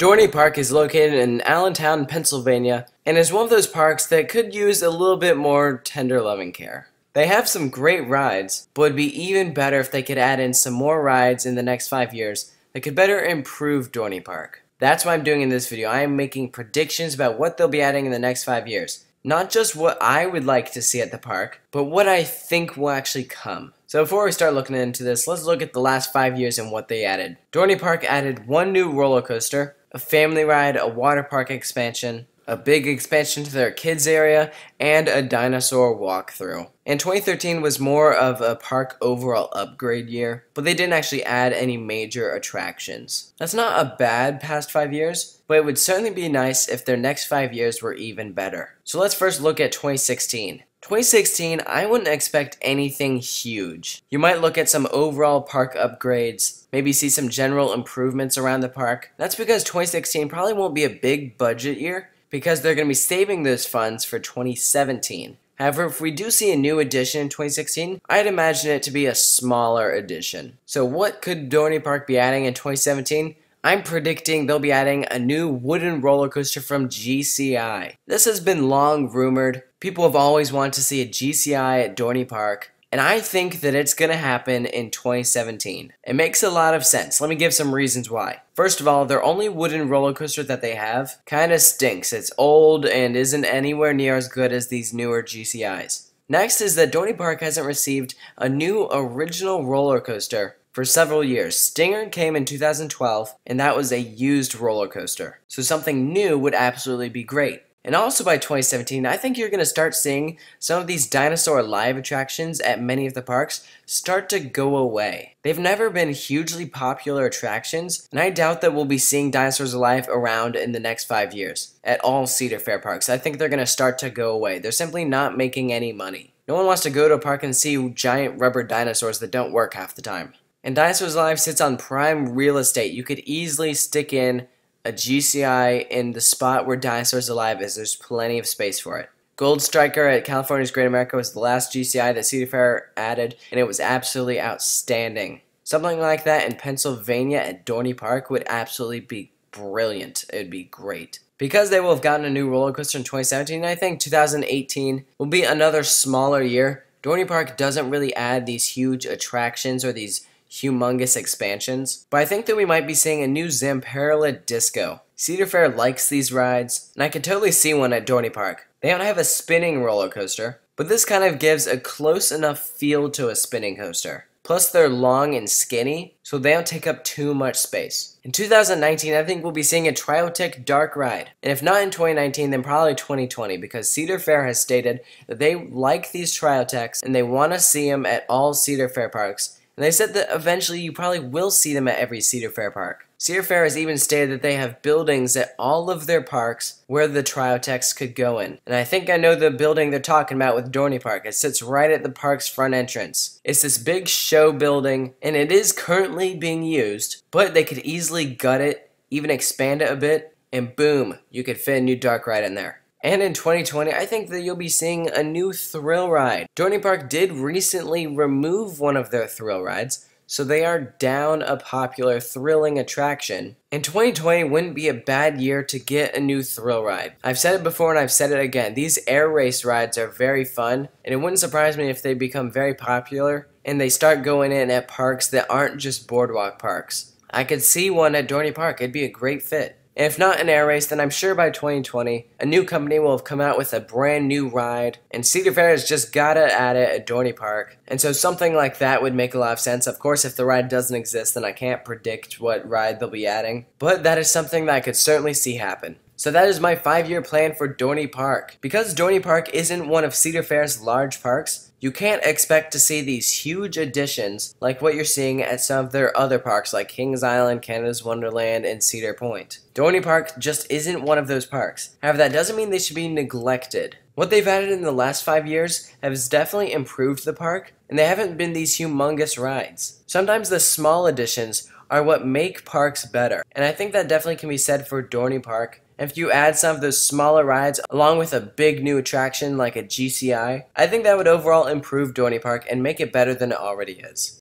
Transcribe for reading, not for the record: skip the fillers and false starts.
Dorney Park is located in Allentown, Pennsylvania, and is one of those parks that could use a little bit more tender loving care. They have some great rides, but it would be even better if they could add in some more rides in the next 5 years that could better improve Dorney Park. That's why I'm doing in this video. I am making predictions about what they'll be adding in the next 5 years. Not just what I would like to see at the park, but what I think will actually come. So before we start looking into this, let's look at the last 5 years and what they added. Dorney Park added one new roller coaster, a family ride, a water park expansion, a big expansion to their kids area, and a dinosaur walkthrough. And 2013 was more of a park overall upgrade year, but they didn't actually add any major attractions. That's not a bad past 5 years, but it would certainly be nice if their next 5 years were even better. So let's first look at 2016. 2016, I wouldn't expect anything huge. You might look at some overall park upgrades, maybe see some general improvements around the park. That's because 2016 probably won't be a big budget year, because they're going to be saving those funds for 2017. However, if we do see a new addition in 2016, I'd imagine it to be a smaller addition. So what could Dorney Park be adding in 2017? I'm predicting they'll be adding a new wooden roller coaster from GCI. This has been long rumored. People have always wanted to see a GCI at Dorney Park, and I think that it's going to happen in 2017. It makes a lot of sense. Let me give some reasons why. First of all, their only wooden roller coaster that they have kind of stinks. It's old and isn't anywhere near as good as these newer GCIs. Next is that Dorney Park hasn't received a new original roller coaster for several years. Stinger came in 2012, and that was a used roller coaster. So something new would absolutely be great. And also by 2017, I think you're going to start seeing some of these dinosaur live attractions at many of the parks start to go away. They've never been hugely popular attractions, and I doubt that we'll be seeing dinosaurs alive around in the next 5 years at all Cedar Fair parks. I think they're going to start to go away. They're simply not making any money. No one wants to go to a park and see giant rubber dinosaurs that don't work half the time. And Dinosaurs Alive sits on prime real estate. You could easily stick in a GCI in the spot where Dinosaurs Alive is. There's plenty of space for it. Gold Striker at California's Great America was the last GCI that Cedar Fair added, and it was absolutely outstanding. Something like that in Pennsylvania at Dorney Park would absolutely be brilliant. It would be great. Because they will have gotten a new roller coaster in 2017, I think 2018 will be another smaller year. Dorney Park doesn't really add these huge attractions or these humongous expansions, but I think that we might be seeing a new Zamperla Disko. Cedar Fair likes these rides, and I could totally see one at Dorney Park. They don't have a spinning roller coaster, but this kind of gives a close enough feel to a spinning coaster. Plus they're long and skinny, so they don't take up too much space. In 2019, I think we'll be seeing a Triotech dark ride. And if not in 2019, then probably 2020, because Cedar Fair has stated that they like these Triotechs and they want to see them at all Cedar Fair parks. And they said that eventually you probably will see them at every Cedar Fair park. Cedar Fair has even stated that they have buildings at all of their parks where the Triotechs could go in. And I think I know the building they're talking about with Dorney Park. It sits right at the park's front entrance. It's this big show building, and it is currently being used, but they could easily gut it, even expand it a bit, and boom, you could fit a new dark ride in there. And in 2020, I think that you'll be seeing a new thrill ride. Dorney Park did recently remove one of their thrill rides, so they are down a popular thrilling attraction. And 2020 wouldn't be a bad year to get a new thrill ride. I've said it before and I've said it again. These air race rides are very fun, and it wouldn't surprise me if they become very popular and they start going in at parks that aren't just boardwalk parks. I could see one at Dorney Park. It'd be a great fit. And if not an air race, then I'm sure by 2020, a new company will have come out with a brand new ride, and Cedar Fair has just gotta add it at Dorney Park. And so something like that would make a lot of sense. Of course, if the ride doesn't exist, then I can't predict what ride they'll be adding. But that is something that I could certainly see happen. So that is my 5-year plan for Dorney Park. Because Dorney Park isn't one of Cedar Fair's large parks, you can't expect to see these huge additions like what you're seeing at some of their other parks like Kings Island, Canada's Wonderland, and Cedar Point. Dorney Park just isn't one of those parks. However, that doesn't mean they should be neglected. What they've added in the last 5 years has definitely improved the park, and they haven't been these humongous rides. Sometimes the small additions are what make parks better, and I think that definitely can be said for Dorney Park. If you add some of those smaller rides along with a big new attraction like a GCI, I think that would overall improve Dorney Park and make it better than it already is.